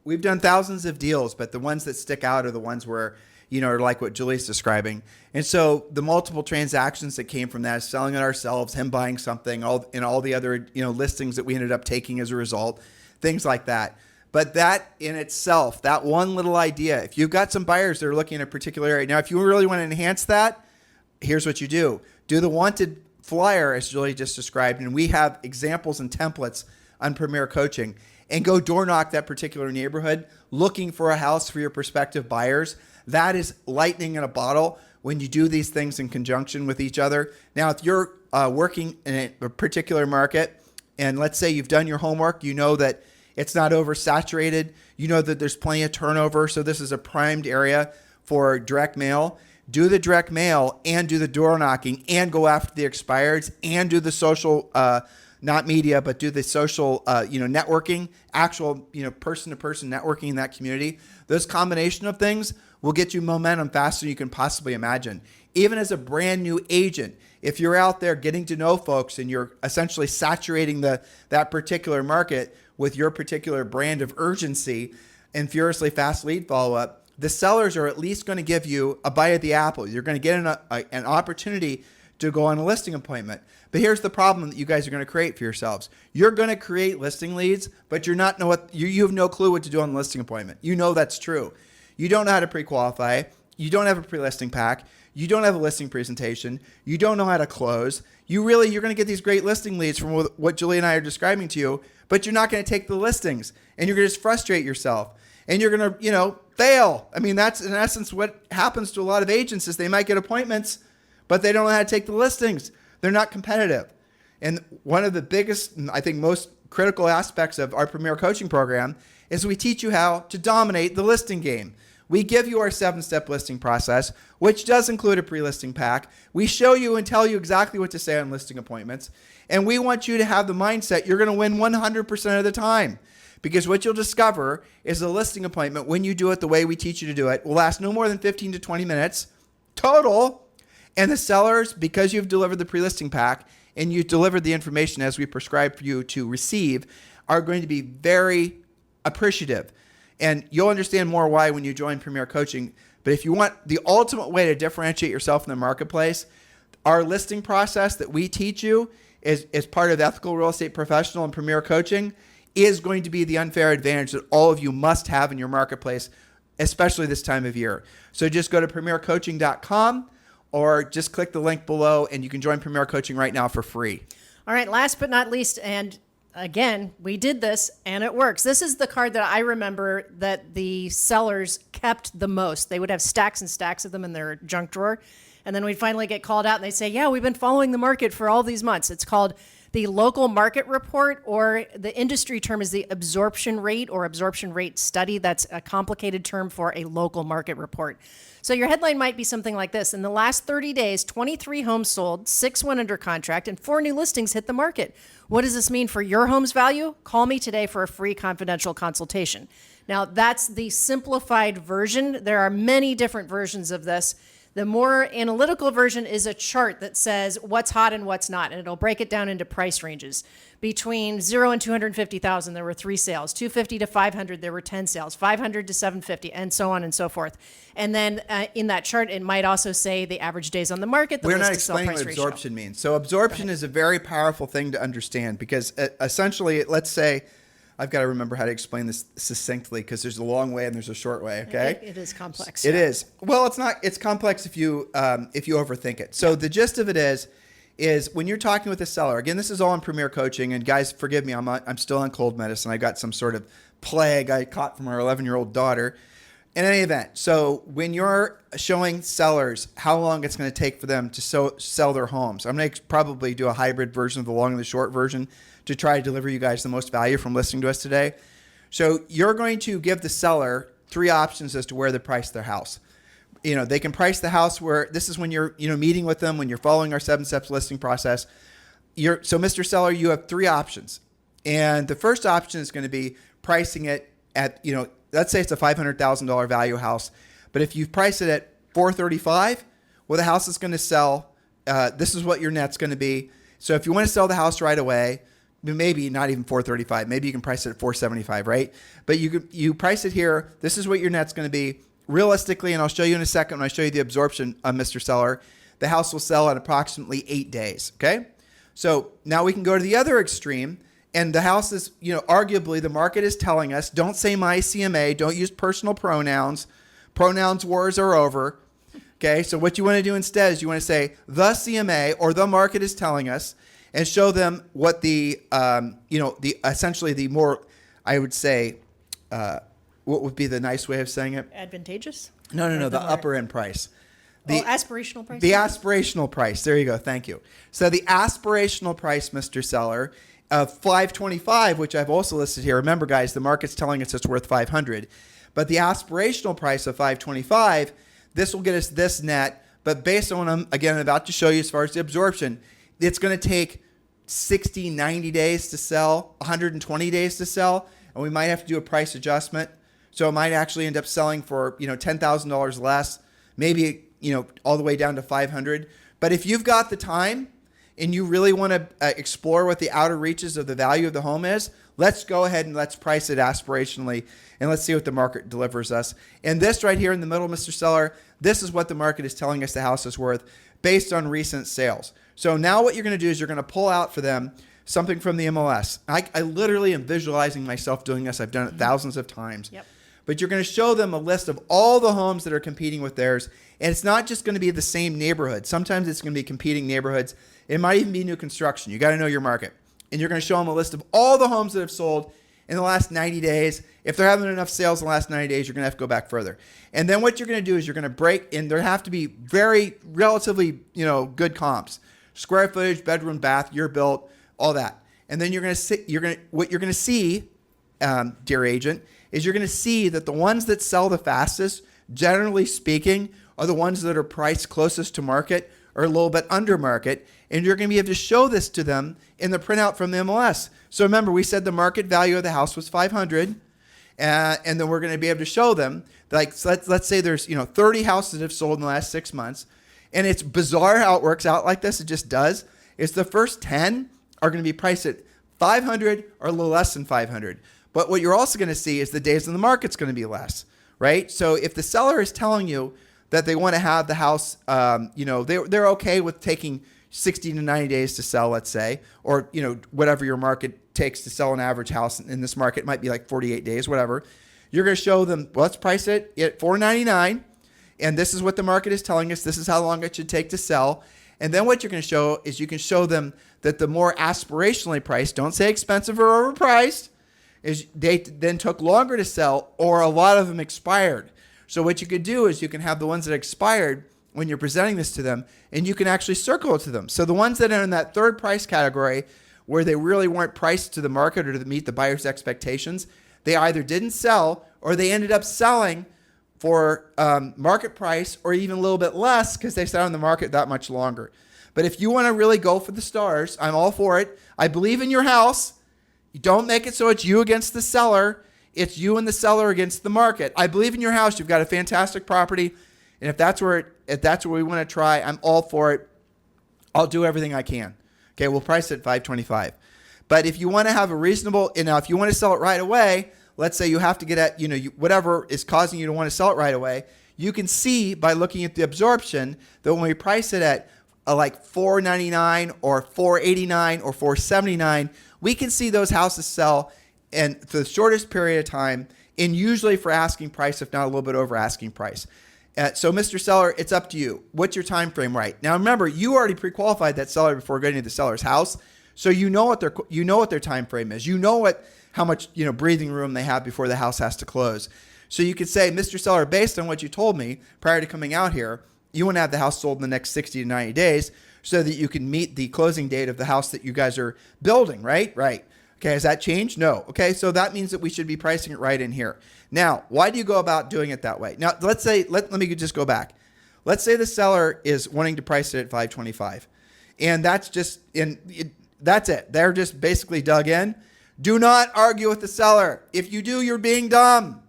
Speaker 2: We've done thousands of deals, but the ones that stick out are the ones where, are like what Julie's describing. And so the multiple transactions that came from that, selling it ourselves, him buying something, all the other, listings that we ended up taking as a result, things like that. But that in itself, that one little idea, if you've got some buyers that are looking at a particular area, now if you really want to enhance that, here's what you do. Do the wanted flyer as Julie just described, and we have examples and templates on Premier Coaching, and go door knock that particular neighborhood looking for a house for your prospective buyers. That is lightning in a bottle when you do these things in conjunction with each other. Now, if you're working in a particular market, and let's say you've done your homework, you know that it's not oversaturated, you know that there's plenty of turnover, so this is a primed area for direct mail. Do the direct mail and do the door knocking and go after the expireds and do the social, not media, but do the social, networking, actual, person-to-person networking in that community. Those combination of things will get you momentum faster than you can possibly imagine. Even as a brand new agent, if you're out there getting to know folks and you're essentially saturating that particular market with your particular brand of urgency and furiously fast lead follow-up, the sellers are at least going to give you a bite of the apple. You're going to get an opportunity to go on a listing appointment. But here's the problem that you guys are going to create for yourselves. You're going to create listing leads, but you have no clue what to do on the listing appointment. You know that's true. You don't know how to pre-qualify. You don't have a pre-listing pack. You don't have a listing presentation. You don't know how to close. You're going to get these great listing leads from what Julie and I are describing to you, but you're not going to take the listings, and you're going to just frustrate yourself, and you're going to, fail. I mean, that's in essence what happens to a lot of agents is they might get appointments, but they don't know how to take the listings. They're not competitive. And one of the biggest, I think most critical aspects of our Premier Coaching Program is we teach you how to dominate the listing game. We give you our 7-step listing process, which does include a pre-listing pack. We show you and tell you exactly what to say on listing appointments. And we want you to have the mindset you're going to win 100% of the time. Because what you'll discover is a listing appointment, when you do it the way we teach you to do it, will last no more than 15 to 20 minutes total. And the sellers, because you've delivered the pre-listing pack and you've delivered the information as we prescribe for you to receive, are going to be very appreciative. And you'll understand more why when you join Premier Coaching. But if you want the ultimate way to differentiate yourself in the marketplace, our listing process that we teach you is part of Ethical Real Estate Professional and Premier Coaching is going to be the unfair advantage that all of you must have in your marketplace, especially this time of year. So just go to premiercoaching.com or just click the link below and you can join Premier Coaching right now for free.
Speaker 3: All right, last but not least, and again, we did this and it works. This is the card that I remember that the sellers kept the most. They would have stacks and stacks of them in their junk drawer. And then we'd finally get called out and they'd say, yeah, we've been following the market for all these months. It's called the local market report, or the industry term is the absorption rate or absorption rate study. That's a complicated term for a local market report. So your headline might be something like this. In the last 30 days, 23 homes sold, 6 went under contract, and 4 new listings hit the market. What does this mean for your home's value? Call me today for a free confidential consultation. Now, that's the simplified version. There are many different versions of this. The more analytical version is a chart that says what's hot and what's not, and it'll break it down into price ranges. Between 0 and 250,000, there were 3 sales. 250 to 500, there were 10 sales. 500 to 750, and so on and so forth. And then in that chart, it might also say the average days on the market. The
Speaker 2: We're
Speaker 3: list
Speaker 2: not
Speaker 3: to sell
Speaker 2: explaining
Speaker 3: price
Speaker 2: what
Speaker 3: ratio.
Speaker 2: absorption means. So absorption is a very powerful thing to understand because essentially, let's say, I've got to remember how to explain this succinctly because there's a long way and there's a short way. Okay,
Speaker 3: It is complex.
Speaker 2: It is. Well, it's not. It's complex if you overthink it. So the gist of it is when you're talking with a seller. Again, this is all in Premier Coaching, and guys, forgive me, I'm still on cold medicine. I got some sort of plague I caught from our 11-year-old daughter. In any event, so when you're showing sellers how long it's going to take for them to sell their homes, I'm going to probably do a hybrid version of the long and the short version to try to deliver you guys the most value from listening to us today. So you're going to give the seller 3 options as to where to price their house. They can price the house where this is when you're, meeting with them, when you're following our 7 steps listing process. So Mr. Seller, you have 3 options. And the first option is going to be pricing it at, let's say it's a $500,000 value house. But if you price it at $435,000, well, the house is going to sell. This is what your net's going to be. So if you want to sell the house right away, maybe not even $435,000. Maybe you can price it at $475,000, right? But you price it here. This is what your net's going to be. Realistically, and I'll show you in a second when I show you the absorption of Mr. Seller, the house will sell in approximately 8 days, okay? So now we can go to the other extreme, and the house is, arguably the market is telling us, don't say my CMA, don't use personal pronouns. Pronouns wars are over, okay? So what you want to do instead is you want to say the CMA or the market is telling us, and show them what the essentially the more, I would say, what would be the nice way of saying it?
Speaker 3: Advantageous?
Speaker 2: No, the upper end price.
Speaker 3: Aspirational price?
Speaker 2: The aspirational price. There you go. Thank you. So the aspirational price, Mr. Seller, of $525,000, which I've also listed here. Remember, guys, the market's telling us it's worth $500,000. But the aspirational price of $525,000, this will get us this net. But based on what I'm about to show you as far as the absorption, it's going to take 60, 90 days to sell, 120 days to sell, and we might have to do a price adjustment. So it might actually end up selling for, $10,000 less, maybe, all the way down to $500,000. But if you've got the time and you really want to explore what the outer reaches of the value of the home is, let's go ahead and let's price it aspirationally and let's see what the market delivers us. And this right here in the middle, Mr. Seller, this is what the market is telling us the house is worth based on recent sales. So now what you're going to do is you're going to pull out for them something from the MLS. I literally am visualizing myself doing this. I've done it thousands of times.
Speaker 3: Yep.
Speaker 2: But you're going to show them a list of all the homes that are competing with theirs. And it's not just going to be the same neighborhood. Sometimes it's going to be competing neighborhoods. It might even be new construction. You got to know your market. And you're going to show them a list of all the homes that have sold in the last 90 days. If they're having enough sales in the last 90 days, you're going to have to go back further. And then what you're going to do is you're going to break, and there have to be very relatively, good comps. Square footage, bedroom, bath, year built, all that. And then what you're going to see, dear agent, is you're going to see that the ones that sell the fastest, generally speaking, are the ones that are priced closest to market or a little bit under market. And you're going to be able to show this to them in the printout from the MLS. So remember, we said the market value of the house was $500,000. And then we're going to be able to show them, so let's say there's 30 houses that have sold in the last 6 months. And it's bizarre how it works out like this. It just does. It's the first 10 are going to be priced at $500,000 or a little less than $500,000. But what you're also going to see is the days on the market's going to be less, right? So if the seller is telling you that they want to have the house, they're okay with taking 60 to 90 days to sell, let's say, or, whatever your market takes to sell an average house in this market, it might be like 48 days, whatever. You're going to show them, well, let's price it at $499,000. And this is what the market is telling us. This is how long it should take to sell. And then what you're going to show is you can show them that the more aspirationally priced, don't say expensive or overpriced, is they then took longer to sell or a lot of them expired. So what you could do is you can have the ones that expired when you're presenting this to them, and you can actually circle it to them. So the ones that are in that third price category, where they really weren't priced to the market or to meet the buyer's expectations, they either didn't sell or they ended up selling for market price or even a little bit less because they sat on the market that much longer. But if you want to really go for the stars, I'm all for it. I believe in your house. You don't make it so it's you against the seller. It's you and the seller against the market. I believe in your house. You've got a fantastic property. And if that's where we want to try, I'm all for it. I'll do everything I can. Okay, we'll price it at $525. But if you want to have a reasonable, if you want to sell it right away, let's say you have to get at, whatever is causing you to want to sell it right away, you can see by looking at the absorption that when we price it at like $499 or $489 or $479, we can see those houses sell and for the shortest period of time, and usually for asking price, if not a little bit over asking price. So, Mr. Seller, it's up to you. What's your time frame right? Now, remember, you already pre-qualified that seller before getting to the seller's house, so you know what their time frame is. You know how much breathing room they have before the house has to close. So you could say, Mr. Seller, based on what you told me prior to coming out here, you want to have the house sold in the next 60 to 90 days so that you can meet the closing date of the house that you guys are building, right? Right. Okay, has that changed? No. Okay, so that means that we should be pricing it right in here. Now, why do you go about doing it that way? Now, let's say, let me just go back. Let's say the seller is wanting to price it at $525, and that's it. They're just basically dug in. Do not argue with the seller. If you do, you're being dumb.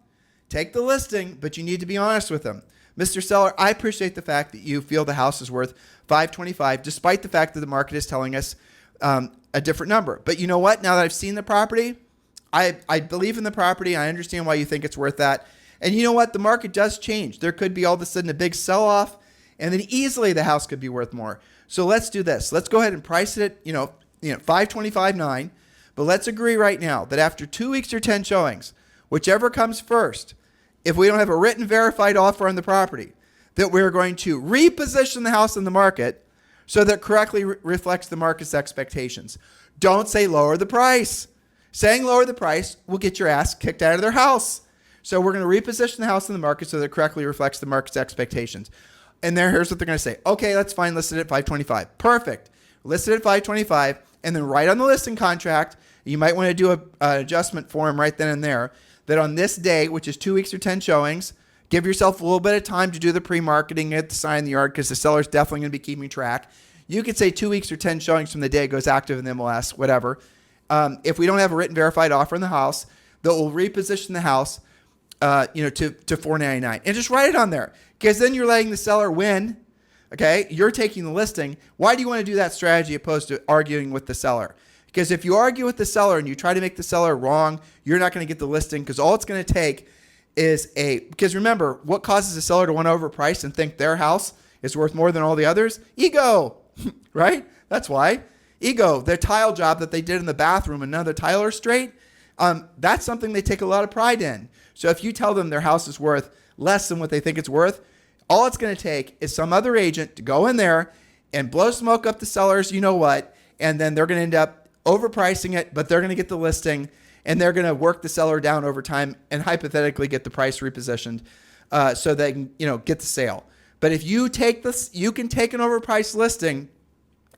Speaker 2: Take the listing, but you need to be honest with them. Mr. Seller, I appreciate the fact that you feel the house is worth $525, despite the fact that the market is telling us a different number. But you know what? Now that I've seen the property, I believe in the property. I understand why you think it's worth that. And you know what? The market does change. There could be all of a sudden a big sell-off, and then easily the house could be worth more. So let's do this. Let's go ahead and price it at $525.9. But let's agree right now that after 2 weeks or 10 showings, whichever comes first, if we don't have a written verified offer on the property, that we're going to reposition the house in the market so that correctly reflects the market's expectations. Don't say lower the price. Saying lower the price will get your ass kicked out of their house. So we're going to reposition the house in the market so that it correctly reflects the market's expectations. And here's what they're going to say. Okay, that's fine. Listed at $525. Perfect. Listed at $525. And then right on the listing contract, you might want to do an adjustment for them right then and there, that on this day, which is 2 weeks or 10 showings, give yourself a little bit of time to do the pre-marketing at the sign in the yard because the seller's definitely going to be keeping track. You could say 2 weeks or 10 showings from the day it goes active in the MLS, whatever. If we don't have a written verified offer in the house, that will reposition the house, to $499, and just write it on there because then you're letting the seller win. Okay, you're taking the listing. Why do you want to do that strategy opposed to arguing with the seller? Because if you argue with the seller and you try to make the seller wrong, you're not going to get the listing because all it's going to take is because remember, what causes a seller to want to overprice and think their house is worth more than all the others? Ego, right? That's why. Ego, their tile job that they did in the bathroom and none of the tile are straight, that's something they take a lot of pride in. So if you tell them their house is worth less than what they think it's worth, all it's going to take is some other agent to go in there and blow smoke up the sellers, you know what, and then they're going to end up overpricing it, but they're going to get the listing and they're going to work the seller down over time and hypothetically get the price repositioned so they can, get the sale. But if you take this, you can take an overpriced listing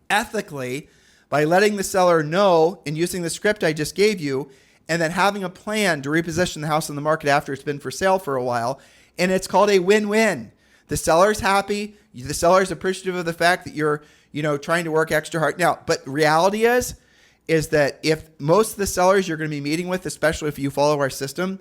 Speaker 2: ethically by letting the seller know and using the script I just gave you, and then having a plan to reposition the house in the market after it's been for sale for a while. And it's called a win-win. The seller's happy. The seller's appreciative of the fact that you're, trying to work extra hard. Now, but reality is that if most of the sellers you're going to be meeting with, especially if you follow our system,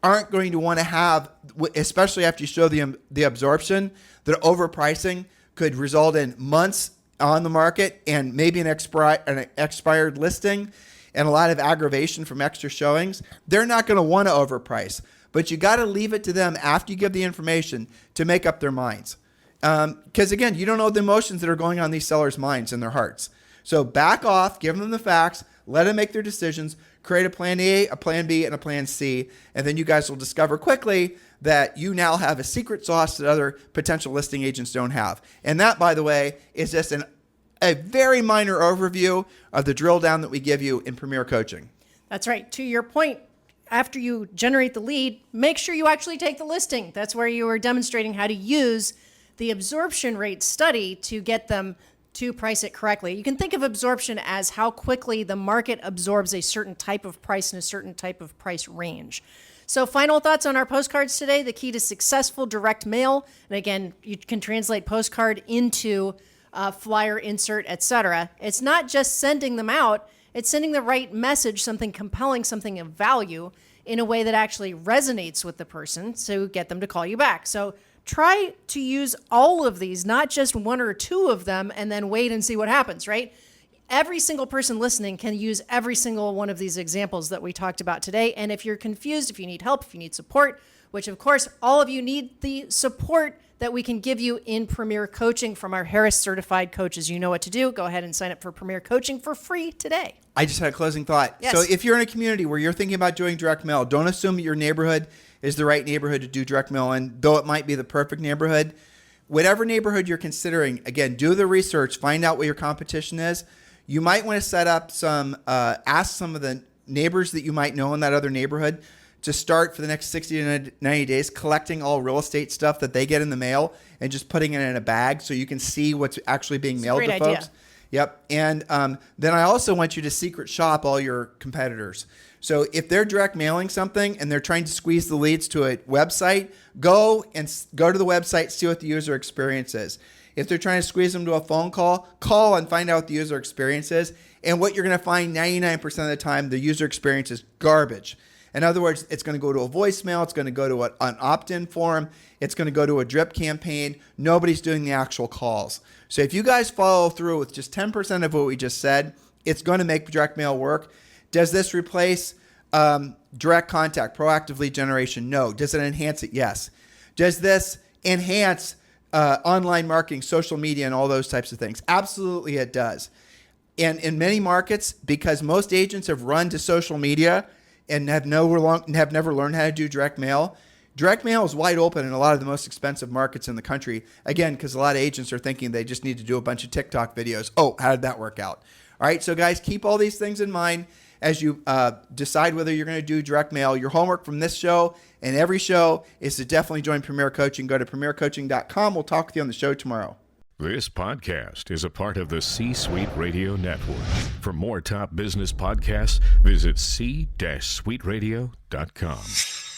Speaker 2: aren't going to want to have, especially after you show the absorption, that overpricing could result in months on the market and maybe an expired listing and a lot of aggravation from extra showings, they're not going to want to overprice. But you got to leave it to them after you give the information to make up their minds. Because again, you don't know the emotions that are going on in these sellers' minds and their hearts. So back off, give them the facts, let them make their decisions, create a plan A, a plan B, and a plan C, and then you guys will discover quickly that you now have a secret sauce that other potential listing agents don't have. And that, by the way, is just a very minor overview of the drill down that we give you in Premier Coaching.
Speaker 3: That's right. To your point, after you generate the lead, make sure you actually take the listing. That's where you are demonstrating how to use the absorption rate study to get them to price it correctly. You can think of absorption as how quickly the market absorbs a certain type of price in a certain type of price range. So final thoughts on our postcards today. The key to successful direct mail, and again, you can translate postcard into flyer, insert, etc. It's not just sending them out, it's sending the right message, something compelling, something of value in a way that actually resonates with the person to get them to call you back. So try to use all of these, not just one or two of them, and then wait and see what happens, right? Every single person listening can use every single one of these examples that we talked about today. And if you're confused, if you need help, if you need support, which of course, all of you need the support that we can give you in Premier Coaching from our Harris certified coaches. You know what to do. Go ahead and sign up for Premier Coaching for free today.
Speaker 2: I just had a closing thought.
Speaker 3: Yes.
Speaker 2: So if you're in a community where you're thinking about doing direct mail, don't assume that your neighborhood is the right neighborhood to do direct mail in, though it might be the perfect neighborhood. Whatever neighborhood you're considering, again, do the research, find out what your competition is. You might want to set up ask some of the neighbors that you might know in that other neighborhood to start for the next 60 to 90 days collecting all real estate stuff that they get in the mail and just putting it in a bag so you can see what's actually being mailed to folks.
Speaker 3: Idea.
Speaker 2: Yep. And then I also want you to secret shop all your competitors. So if they're direct mailing something and they're trying to squeeze the leads to a website, go to the website, see what the user experience is. If they're trying to squeeze them to a phone call, call and find out what the user experience is. And what you're going to find 99% of the time, the user experience is garbage. In other words, it's going to go to a voicemail. It's going to go to an opt-in form. It's going to go to a drip campaign. Nobody's doing the actual calls. So if you guys follow through with just 10% of what we just said, it's going to make direct mail work. Does this replace direct contact, proactive lead generation? No. Does it enhance it? Yes. Does this enhance online marketing, social media, and all those types of things? Absolutely it does. And in many markets, because most agents have run to social media and have never learned how to do direct mail is wide open in a lot of the most expensive markets in the country. Again, because a lot of agents are thinking they just need to do a bunch of TikTok videos. Oh, how did that work out? All right, so guys, keep all these things in mind as you decide whether you're going to do direct mail. Your homework from this show and every show is to definitely join Premier Coaching. Go to premiercoaching.com. We'll talk with you on the show tomorrow.
Speaker 4: This podcast is a part of the C-Suite Radio Network. For more top business podcasts, visit c-suiteradio.com.